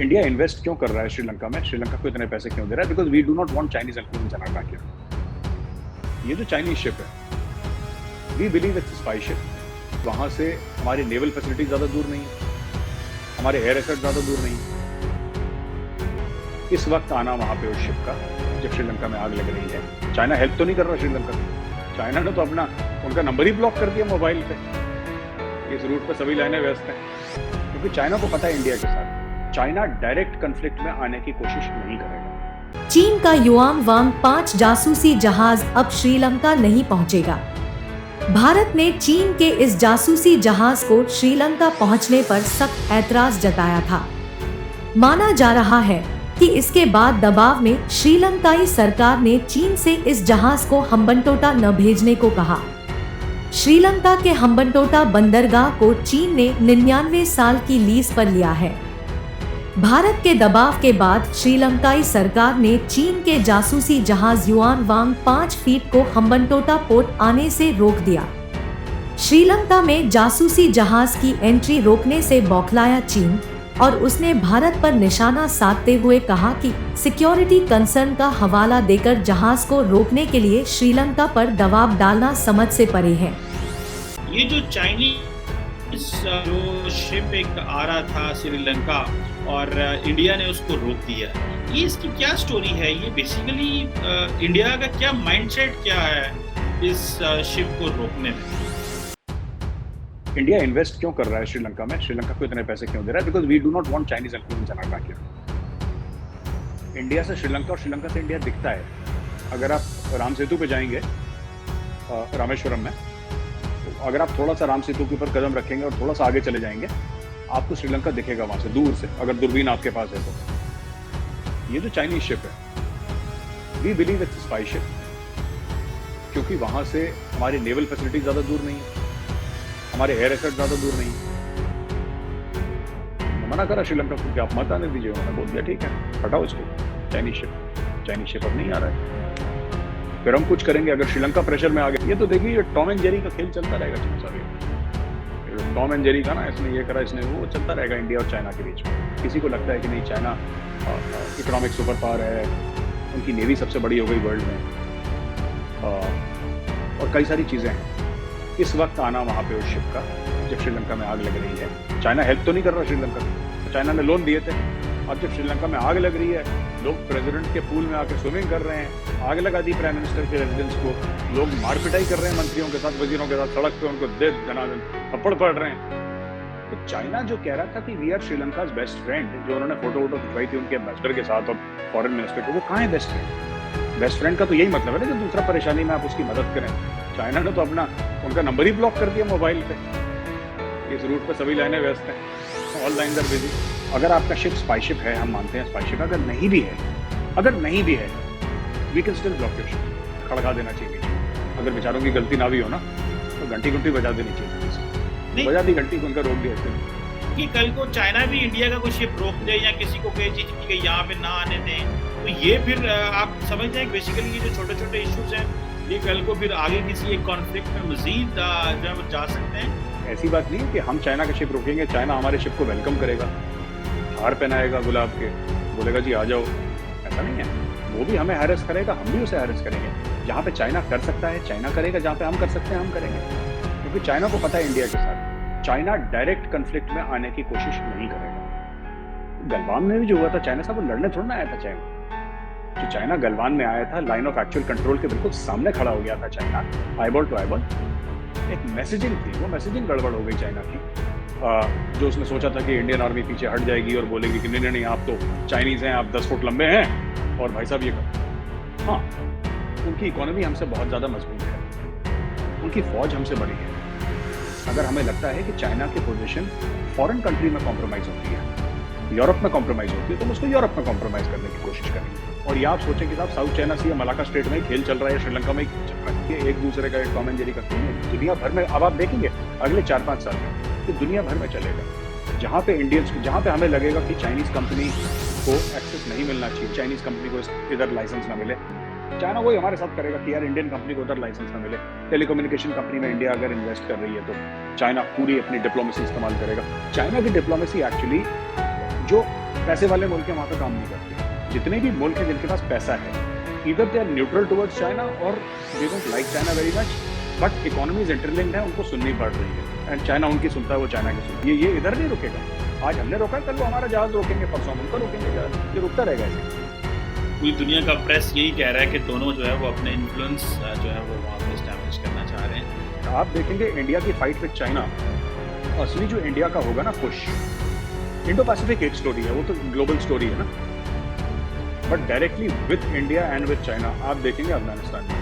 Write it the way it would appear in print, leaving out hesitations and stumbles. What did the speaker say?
India invest क्यों कर रहा है श्रीलंका में? श्रीलंका को इतने पैसे क्यों दे रहा है? Because we do not want Chinese influence in our backyard. ये जो चाइनीज शिप है, we believe it's spy ship. वहां से हमारी नेवल फैसिलिटी ज्यादा दूर नहीं है, हमारे एयर एसेट ज्यादा दूर नहीं है। इस वक्त आना वहां पे उस शिप का, जब श्रीलंका में आग लग रही है, चाइना हेल्प तो नहीं कर रहा श्रीलंका को। चाइना ने तो अपना उनका नंबर ही ब्लॉक कर दिया मोबाइल पे। इस रूट पे सभी लाइनें व्यस्त हैं, क्योंकि चाइना को पता है इंडिया के साथ चाइना डायरेक्ट कन्फ्लिक्ट में आने की कोशिश नहीं करेगा। चीन का युआन वांग 5 जासूसी जहाज अब श्रीलंका नहीं पहुंचेगा। भारत ने चीन के इस जासूसी जहाज को श्रीलंका पहुंचने पर सख्त ऐतराज जताया था। माना जा रहा है कि इसके बाद दबाव में श्रीलंकाई सरकार ने चीन से इस जहाज को हम्बनटोटा न भेजने को कहा। श्रीलंका के हम्बनटोटा बंदरगाह को चीन ने 99 साल की लीज पर लिया है। भारत के दबाव के बाद श्रीलंकाई सरकार ने चीन के जासूसी जहाज युआन वांग 5 फीट को हम्बनटोटा पोर्ट आने से रोक दिया। श्रीलंका में जासूसी जहाज की एंट्री रोकने से बौखलाया चीन और उसने भारत पर निशाना साधते हुए कहा कि सिक्योरिटी कंसर्न का हवाला देकर जहाज को रोकने के लिए श्रीलंका पर दबाव डालना समझ से परे है। ये जो चाइनीज जो शिप एक आ रहा था श्रीलंका और इंडिया ने उसको रोक दिया, ये इसकी क्या स्टोरी है? ये बेसिकली इंडिया का क्या माइंडसेट क्या है इस शिप को रोकने में? इंडिया इन्वेस्ट क्यों कर रहा है श्रीलंका में? श्रीलंका को इतने पैसे क्यों दे रहा है? Because we do not want Chinese influence in our backyard. India से श्रीलंका और श्रीलंका से इंडिया दिखता है। अगर आप राम सेतु पे जाएंगे रामेश्वरम में, तो अगर आप थोड़ा सा राम सेतु के ऊपर कदम रखेंगे और थोड़ा सा आगे चले जाएंगे, आपको श्रीलंका दिखेगा वहां से दूर से, अगर दूरबीन आपके पास है तो। ये जो चाइनीज शिप है, we believe it's spy ship, क्योंकि वहां से हमारी नेवल फैसिलिटी ज्यादा दूर नहीं है, हमारे एयर एसेट ज्यादा दूर नहीं। मना करा श्रीलंका को कि आप मत आने दीजिए, उन्होंने बोल दिया ठीक है, हटाओ इसको। चाइनीज शिप अब नहीं आ रहा है। फिर हम कुछ करेंगे अगर श्रीलंका प्रेशर में आ गया। ये तो देखिए, ये टॉम एंड जेरी का खेल चलता रहेगा सारे। टॉम एंड जेरी का ना, इसने ये करा, इसने वो, चलता रहेगा इंडिया और चाइना के बीच में। किसी को लगता है कि नहीं, चाइना इकोनॉमिक सुपर पावर है, उनकी नेवी सबसे बड़ी हो गई वर्ल्ड में, और कई सारी चीजें हैं। इस वक्त आना वहां पे उस शिप का, जब श्रीलंका में आग लग रही है, चाइना हेल्प तो नहीं कर रहा श्रीलंका को। चाइना ने लोन दिए थे, अब जब श्रीलंका में आग लग रही है, लोग प्रेसिडेंट के पूल में आकर स्विमिंग कर रहे हैं, आग लगा दी प्राइम मिनिस्टर के रेजिडेंस को, लोग मारपिटाई कर रहे हैं मंत्रियों के साथ, वजीरों के साथ, सड़क पे उनको थप्पड़ पड़ रहे हैं। तो चाइना जो कह रहा था कि we are Sri Lanka best friend, जो उन्होंने फोटो खिंचवाई थी उनके एम्बेसडर के साथ और फॉरेन मिनिस्टर को, वो कहाँ है बेस्ट फ्रेंड? बेस्ट फ्रेंड का तो यही मतलब है ना कि दूसरा परेशानी में आप उसकी मदद करें। चाइना ने तो अपना उनका नंबर ही ब्लॉक कर दिया मोबाइल पे। इस रूट पे सभी लाइनें व्यस्त हैं, ऑल लाइन्स आर बिजी। अगर आपका शिप स्पाई शिप है, हम मानते हैं स्पाई शिप, अगर नहीं भी है, we can still block your ship, खड़का देना चाहिए। अगर बेचारों की गलती ना भी हो ना, तो घंटी बजा देनी चाहिए। बजा दी घंटी, उनका रोक दिया कि कल को चाइना भी इंडिया का कोई शिप रोक दे या किसी को कहे चीज कि यहाँ पे ना आने दें, तो ये फिर आप समझ जाए बेसिकली ये जो छोटे छोटे इश्यूज हैं, ये कल को फिर आगे किसी एक कॉन्फ्लिक्ट में मजीद जो जा सकते हैं। ऐसी बात नहीं है कि हम चाइना का शिप रोकेंगे, चाइना हमारे शिप को वेलकम करेगा, हार पहनाएगा गुलाब के, बोलेगा जी आ जाओ, ऐसा नहीं है। वो भी हमें हैरेस करेगा, हम भी उसे हैरेस करेंगे। जहाँ पे चाइना कर सकता है चाइना करेगा, जहाँ पे हम कर सकते हैं हम करेंगे, क्योंकि चाइना को पता है इंडिया के साथ चाइना डायरेक्ट कन्फ्लिक्ट में आने की कोशिश नहीं करेगा। गलवान में भी जो हुआ था, चाइना साहब लड़ने थोड़ा ना आया था। जो चाइना गलवान में आया था, लाइन ऑफ एक्चुअल कंट्रोल के बिल्कुल सामने खड़ा हो गया था चाइना, आईबॉल टू आईबॉल। एक मैसेजिंग थी, वो मैसेजिंग गड़बड़ हो गई चाइना की, जो उसने सोचा था कि इंडियन आर्मी पीछे हट जाएगी और बोलेगी कि नहीं नहीं, आप तो चाइनीज हैं, आप 10 फुट लंबे हैं और भाई साहब ये करो। हाँ, उनकी इकोनॉमी हमसे बहुत ज़्यादा मजबूत है, उनकी फौज हमसे बड़ी है। अगर हमें लगता है कि चाइना की पोजीशन फॉरेन कंट्री में कॉम्प्रोमाइज़ होती है, यूरोप में कॉम्प्रोमाइज़ होती है, तो हम उसको यूरोप में कॉम्प्रोमाइज़ करने की कोशिश करेंगे। और ये आप सोचें कि साहब साउथ चाइना सी या मलाका स्ट्रेट में खेल चल रहा है, श्रीलंका में खेल चल रहा है, ये एक दूसरे का एक टॉम एंड जेरी का खेल है। दुनिया भर में अब आप देखेंगे अगले 4-5 साल में कि दुनिया भर में चलेगा, जहाँ पे इंडियंस, जहाँ पे हमें लगेगा कि चाइनीज कंपनी को एक्सेस नहीं मिलना चाहिए, चाइनीज कंपनी को इधर लाइसेंस ना मिले, चाइना वही हमारे साथ करेगा कि यार इंडियन कंपनी को उधर लाइसेंस ना मिले। टेलीकम्युनिकेशन कंपनी में इंडिया अगर इन्वेस्ट कर रही है तो चाइना पूरी अपनी डिप्लोमेसी इस्तेमाल करेगा। चाइना की डिप्लोमेसी एक्चुअली जो पैसे वाले मुल्क वहाँ पे काम नहीं करते। जितने भी मुल्क हैं जिनके पास पैसा है, either they are neutral towards China or they don't like China very much, but economies interlinked है, उनको सुननी पड़ रही है, and China उनकी सुनता है, वो China की सुनता है। ये इधर नहीं रुकेगा। आज हमने रोका, कल वो हमारा जहाज रोकेंगे, परसों उनका रोकेंगे जहाज, ये रुकता रहेगा ऐसे। पूरी दुनिया का प्रेस यही कह रहा है कि दोनों जो है वो अपने इन्फ्लुएंस जो है वो वहाँ पे एस्टैब्लिश करना चाह रहे हैं। आप देखेंगे इंडिया की फाइट विद चाइना, असली जो इंडिया का होगा ना पुश, इंडो पैसिफिक एक स्टोरी है, वो तो ग्लोबल स्टोरी है ना, but directly with India and with China आप देखेंगे अफगानिस्तान में।